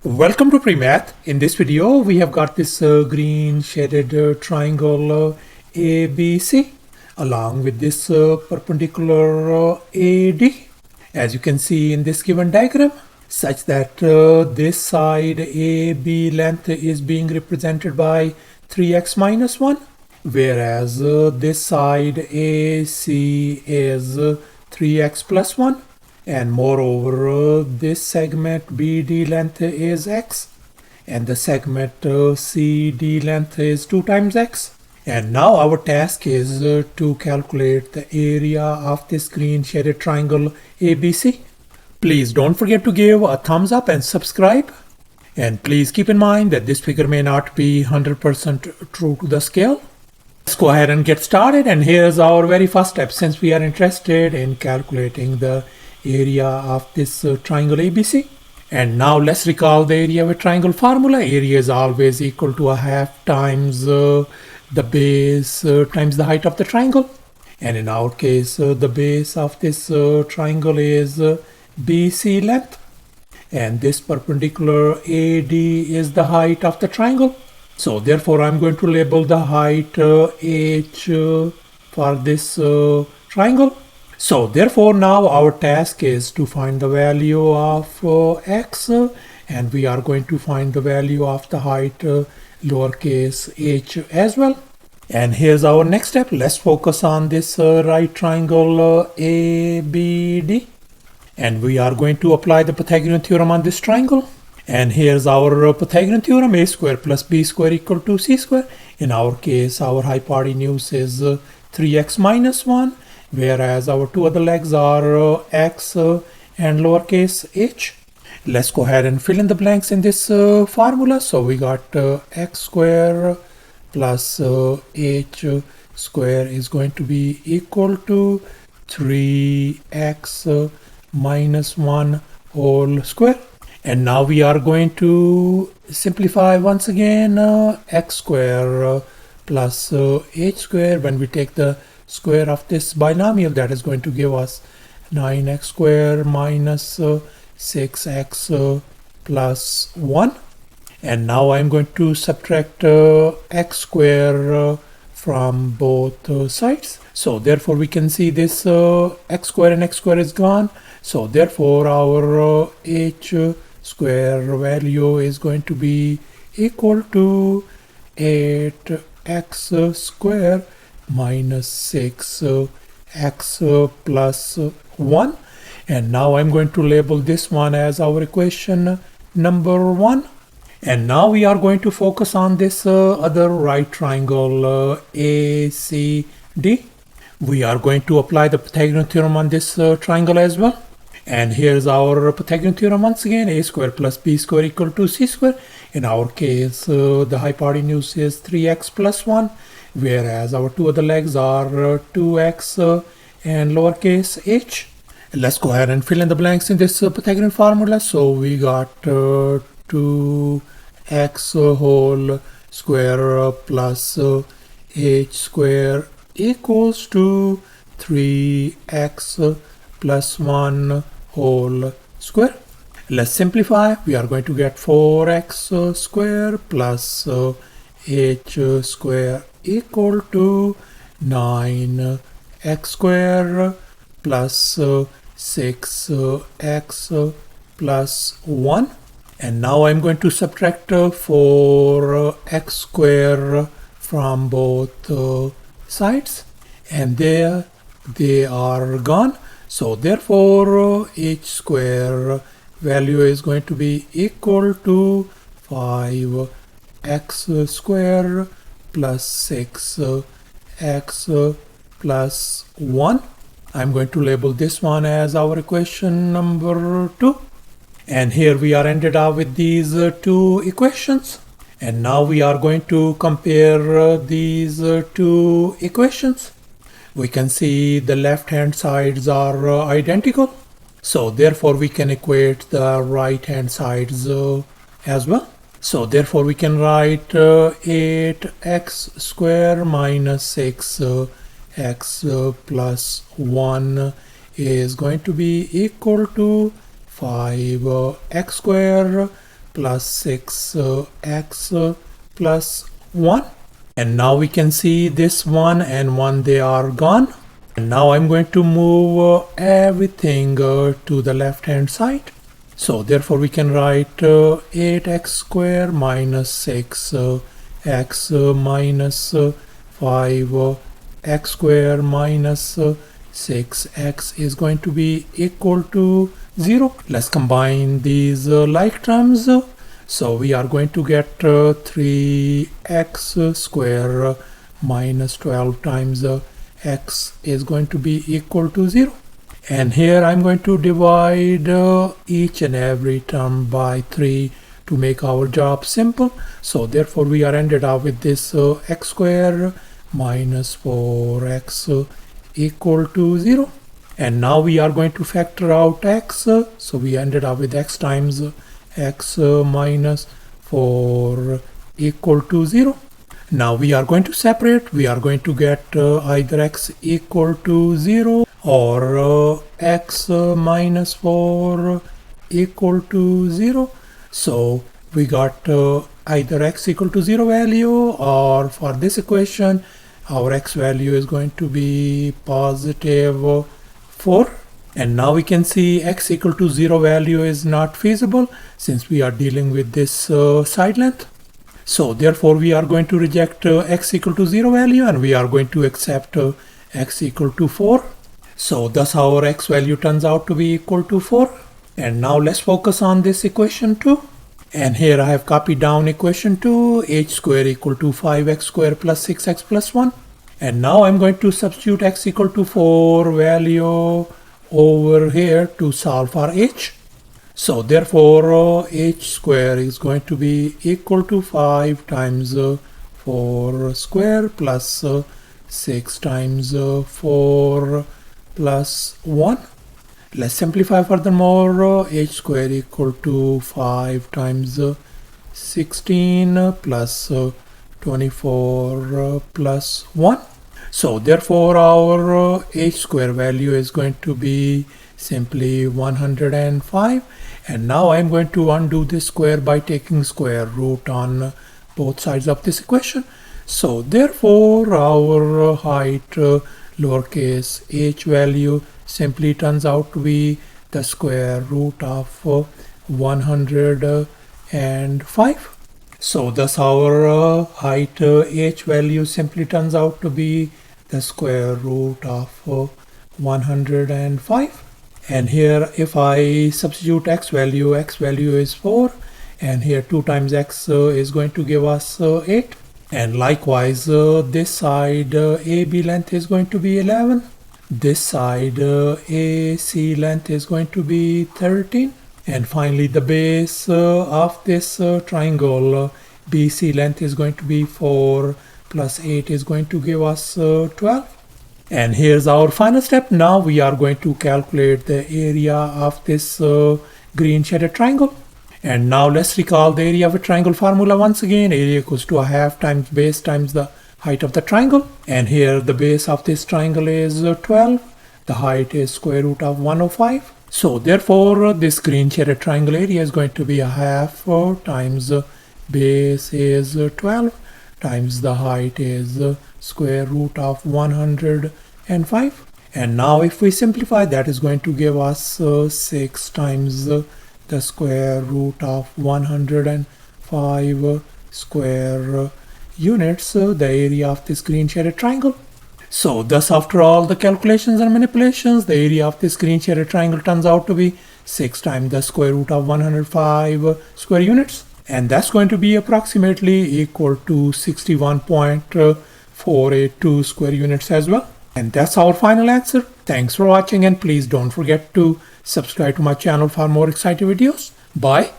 Welcome to PreMath. In this video, we have got this green shaded triangle ABC along with this perpendicular AD, as you can see in this given diagram, such that this side AB length is being represented by 3x minus 1, whereas this side AC is 3x plus 1. And moreover, this segment BD length is x, and the segment CD length is 2 times x. And now our task is to calculate the area of this green shaded triangle ABC. Please don't forget to give a thumbs up and subscribe. And please keep in mind that this figure may not be 100% true to the scale. Let's go ahead and get started. And here's our very first step, since we are interested in calculating the area of this triangle ABC. And now let's recall the area of a triangle formula. Area is always equal to a half times the base times the height of the triangle. And in our case, the base of this triangle is BC length. And this perpendicular AD is the height of the triangle. So therefore, I'm going to label the height H for this triangle. So therefore, now our task is to find the value of x, and we are going to find the value of the height lowercase h as well. And here's our next step. Let's focus on this right triangle ABD, and we are going to apply the Pythagorean theorem on this triangle. And here's our Pythagorean theorem: a square plus b square equal to c square. In our case, our hypotenuse is 3x minus 1. Whereas our two other legs are x and lowercase h. Let's go ahead and fill in the blanks in this formula. So we got x square plus h square is going to be equal to 3x minus 1 whole square. And now we are going to simplify once again x square plus h square. When we take the square of this binomial, that is going to give us 9x square minus 6x plus 1. And now I'm going to subtract x square from both sides. So therefore we can see this x square and x square is gone. So therefore our h square value is going to be equal to 8x square minus 6x plus 1. And now I'm going to label this one as our equation number 1. And now we are going to focus on this other right triangle ACD. We are going to apply the Pythagorean theorem on this triangle as well. And here's our Pythagorean theorem once again: a square plus b square equal to c square. In our case, the hypotenuse is 3x plus 1. Whereas our two other legs are 2x and lowercase h. Let's go ahead and fill in the blanks in this Pythagorean formula. So we got 2x whole square plus h square equals to 3x plus 1 whole square. Let's simplify. We are going to get 4x square plus h square equal to 9x square plus 6x plus 1. And now I'm going to subtract 4x square from both sides, and there they are gone. So therefore h square value is going to be equal to 5x square plus 6x plus 1. I'm going to label this one as our equation number 2. And here we are ended up with these two equations. And now we are going to compare these two equations. We can see the left hand sides are identical. So therefore we can equate the right hand sides as well. So therefore we can write 8x square minus 6x plus 1 is going to be equal to 5x square plus 6x plus 1. And now we can see this 1 and 1, they are gone. And now I'm going to move everything to the left hand side. So therefore we can write 8x square minus 6x minus 5x square minus 6x is going to be equal to 0. Let's combine these like terms. So we are going to get 3x square minus 12 times x is going to be equal to 0. And here I'm going to divide each and every term by 3 to make our job simple. So therefore we are ended up with this x square minus 4x equal to 0. And now we are going to factor out x. So we ended up with x times x minus 4 equal to 0. Now we are going to separate. We are going to get either x equal to 0 or x minus 4 equal to 0. So we got either x equal to 0 value, or for this equation our x value is going to be positive 4. And now we can see x equal to 0 value is not feasible since we are dealing with this side length. So therefore we are going to reject x equal to 0 value and we are going to accept x equal to 4. So thus our x value turns out to be equal to 4. And now let's focus on this equation 2. And here I have copied down equation 2, h square equal to 5x square plus 6x plus 1. And now I'm going to substitute x equal to 4 value over here to solve for h. So therefore h square is going to be equal to 5 times 4 square plus 6 times 4 plus 1. Let's simplify furthermore. H square equal to 5 times 16 plus 24 plus 1. So therefore our h square value is going to be simply 105. And now I'm going to undo this square by taking square root on both sides of this equation. So therefore our height lowercase h value simply turns out to be the square root of 105. So thus our height h value simply turns out to be the square root of 105. And here if I substitute x value is 4, and here 2 times x is going to give us 8. And likewise this side AB length is going to be 11. This side AC length is going to be 13. And finally the base of this triangle BC length is going to be 4 plus 8 is going to give us 12. And here's our final step. Now we are going to calculate the area of this green shaded triangle. And now let's recall the area of a triangle formula once again. Area equals to a half times base times the height of the triangle. And here the base of this triangle is 12. The height is square root of 105. So therefore this green shaded triangle area is going to be a half times base is 12 times the height is square root of 105. And now if we simplify, that is going to give us 6 times the square root of 105 square units, the area of this green shaded triangle. So thus after all the calculations and manipulations, the area of this green shaded triangle turns out to be 6 times the square root of 105 square units. And that's going to be approximately equal to 61.482 square units as well. And that's our final answer. Thanks for watching, and please don't forget to subscribe to my channel for more exciting videos. Bye.